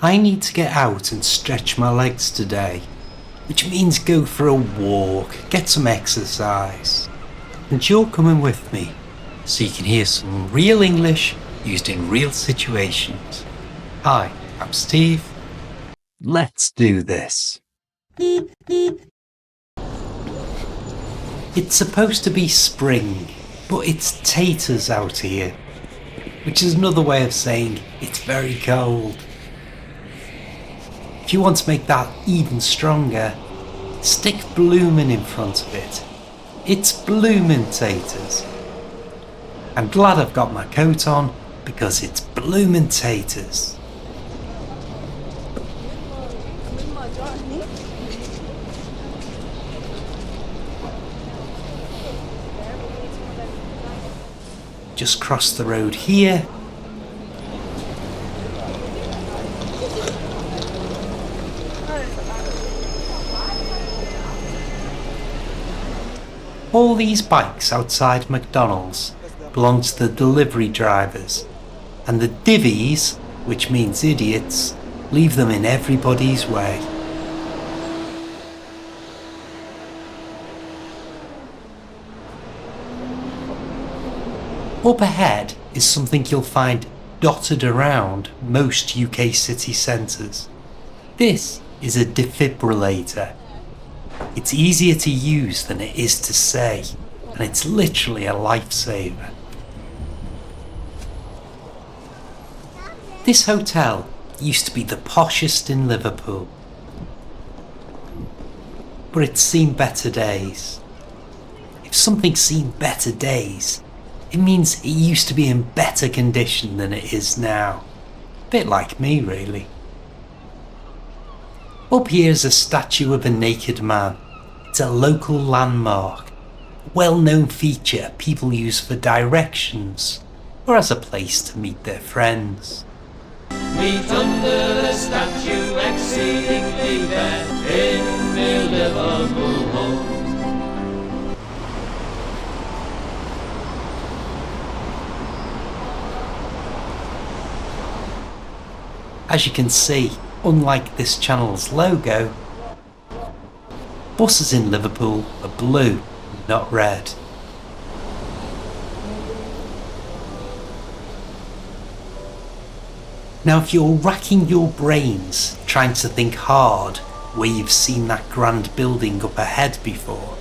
I need to get out and stretch my legs today, which means go for a walk, get some exercise. And you're coming with me, so you can hear some real English used in real situations. Hi, I'm Steve. Let's do this. It's supposed to be spring, but it's taters out here, which is another way of saying it's very cold. If you want to make that even stronger, stick bloomin' in front of it. It's bloomin' taters. I'm glad I've got my coat on because it's bloomin' taters. Just cross the road here. All these bikes outside McDonald's belong to the delivery drivers, and the divvies, which means idiots, leave them in everybody's way. Up ahead is something you'll find dotted around most UK city centres. This is a defibrillator. It's easier to use than it is to say, and it's literally a lifesaver. This hotel used to be the poshest in Liverpool, but it's seen better days. If something's seen better days, it means it used to be in better condition than it is now. A bit like me, really. Up here is a statue of a naked man. It's a local landmark, a well-known feature people use for directions or as a place to meet their friends. Meet under the statue exceedingly fair in the Liverpool home. As you can see, unlike this channel's logo, buses in Liverpool are blue, not red. Now if you're racking your brains trying to think hard where you've seen that grand building up ahead before,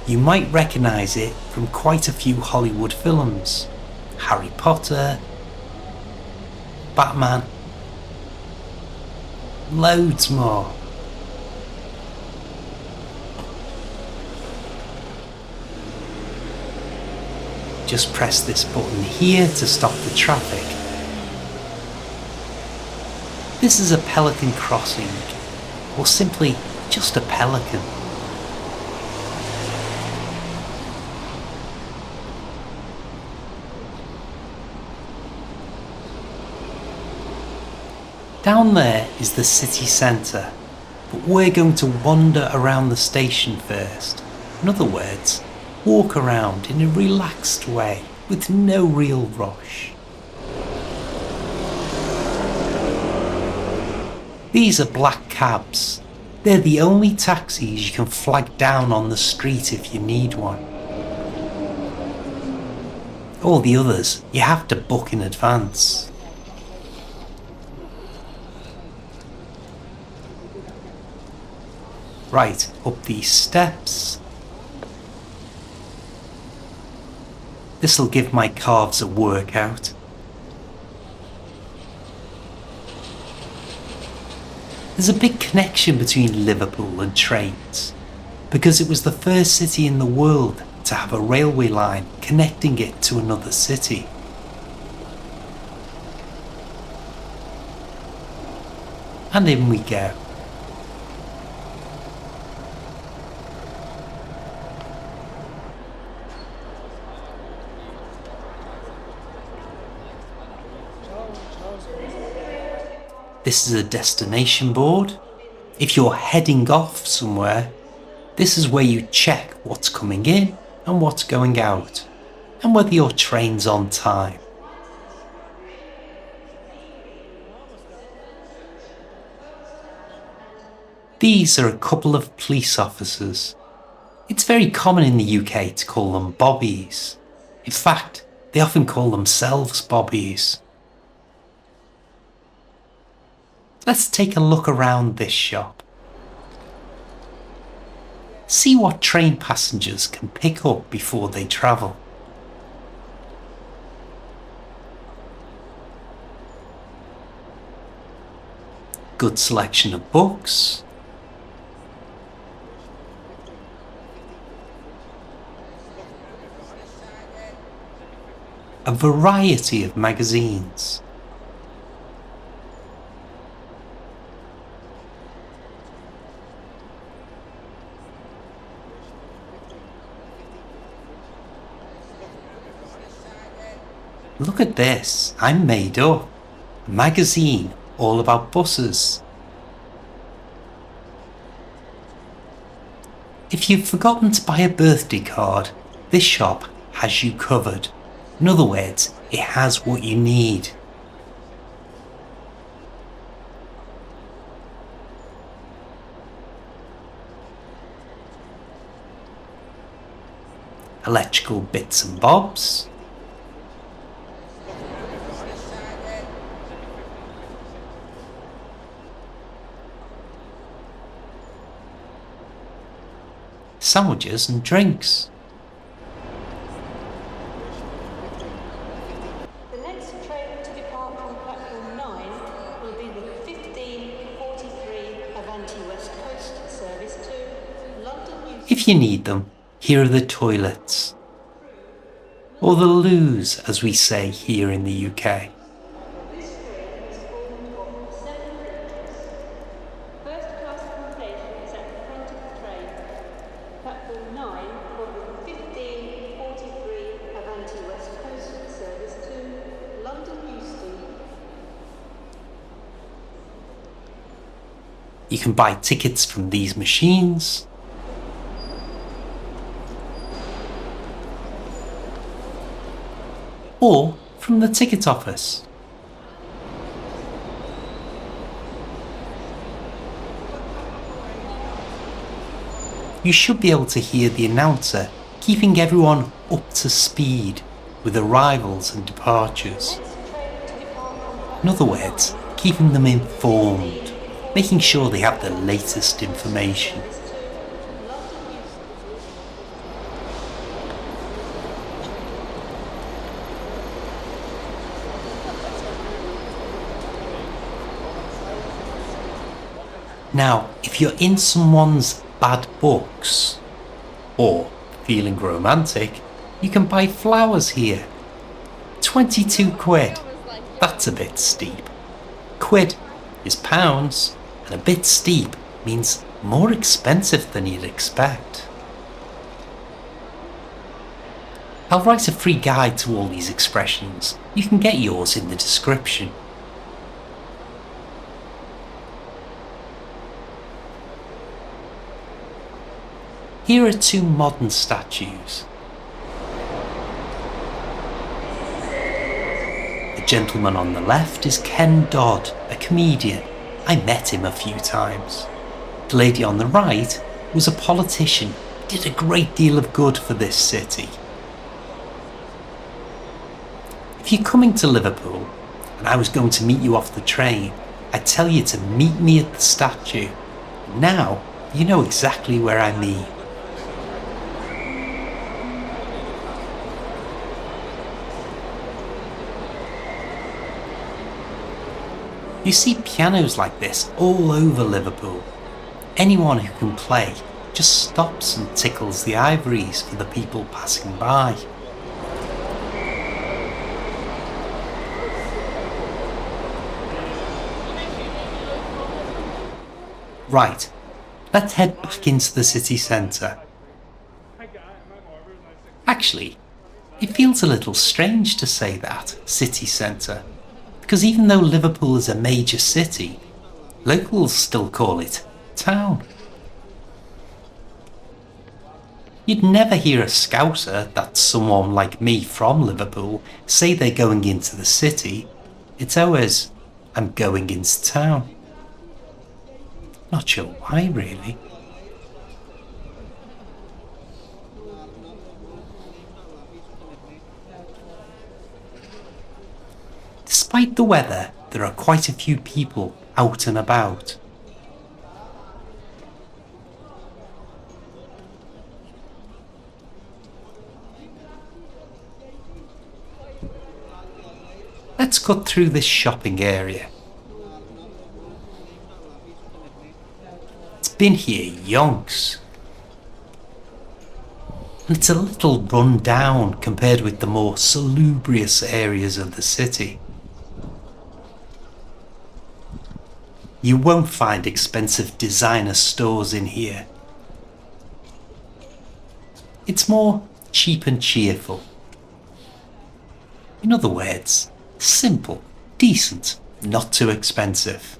you might recognise it from quite a few Hollywood films. Harry Potter, Batman, loads more. Just press this button here to stop the traffic. This is a pelican crossing, or simply just a pelican. Down there is the city centre, but we're going to wander around the station first. In other words, walk around in a relaxed way with no real rush. These are black cabs. They're the only taxis you can flag down on the street if you need one. All the others you have to book in advance. Right, up these steps. This'll give my calves a workout. There's a big connection between Liverpool and trains, because it was the first city in the world to have a railway line connecting it to another city. And in we go. This is a destination board. If you're heading off somewhere, this is where you check what's coming in and what's going out, and whether your train's on time. These are a couple of police officers. It's very common in the UK to call them bobbies. In fact, they often call themselves bobbies. Let's take a look around this shop. See what train passengers can pick up before they travel. Good selection of books. A variety of magazines. Look at this, I'm made up. A magazine all about buses. If you've forgotten to buy a birthday card, this shop has you covered. In other words, it has what you need. Electrical bits and bobs. Sandwiches and drinks. The next train to depart from platform 9 will be the 15:43 Avanti West Coast service to London. If you need them, here are the toilets. Or the loos, as we say here in the UK. This train is formed of 7 bridges. First class accommodation is at the front of the train. Platform 9 for the 15:43 Avanti West Coast service to London Euston. You can buy tickets from these machines. Or from the ticket office. You should be able to hear the announcer keeping everyone up to speed with arrivals and departures. In other words, keeping them informed, making sure they have the latest information. Now, if you're in someone's bad books, or feeling romantic, you can buy flowers here. 22 quid. That's a bit steep. Quid is pounds, and a bit steep means more expensive than you'd expect. I'll write a free guide to all these expressions. You can get yours in the description. Here are 2 modern statues. The gentleman on the left is Ken Dodd, a comedian. I met him a few times. The lady on the right was a politician, did a great deal of good for this city. If you're coming to Liverpool and I was going to meet you off the train, I'd tell you to meet me at the statue. Now you know exactly where I mean. You see pianos like this all over Liverpool. Anyone who can play just stops and tickles the ivories for the people passing by. Right, let's head back into the city centre. Actually, it feels a little strange to say that, city centre. Because even though Liverpool is a major city, locals still call it town. You'd never hear a Scouser, that's someone like me from Liverpool, say they're going into the city. It's always, I'm going into town. Not sure why, really. Despite the weather, there are quite a few people out and about. Let's cut through this shopping area. It's been here yonks. And it's a little run down compared with the more salubrious areas of the city. You won't find expensive designer stores in here. It's more cheap and cheerful. In other words, simple, decent, not too expensive.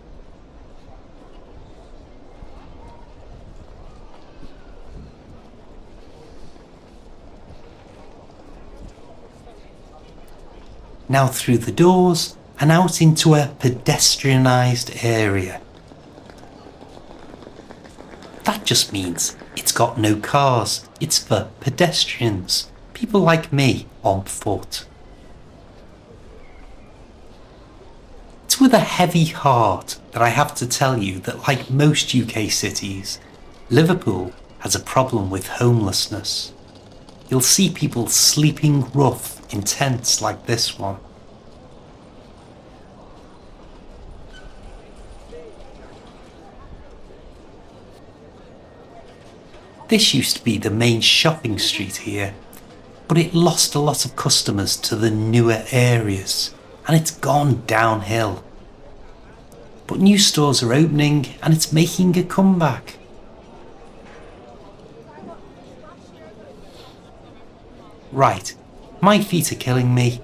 Now through the doors and out into a pedestrianised area. That just means it's got no cars, it's for pedestrians, people like me on foot. It's with a heavy heart that I have to tell you that, like most UK cities, Liverpool has a problem with homelessness. You'll see people sleeping rough in tents like this one. This used to be the main shopping street here, but it lost a lot of customers to the newer areas, and it's gone downhill. But new stores are opening and it's making a comeback. Right, my feet are killing me.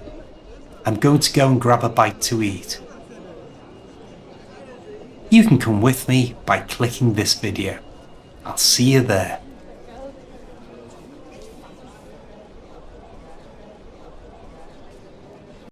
I'm going to go and grab a bite to eat. You can come with me by clicking this video. I'll see you there.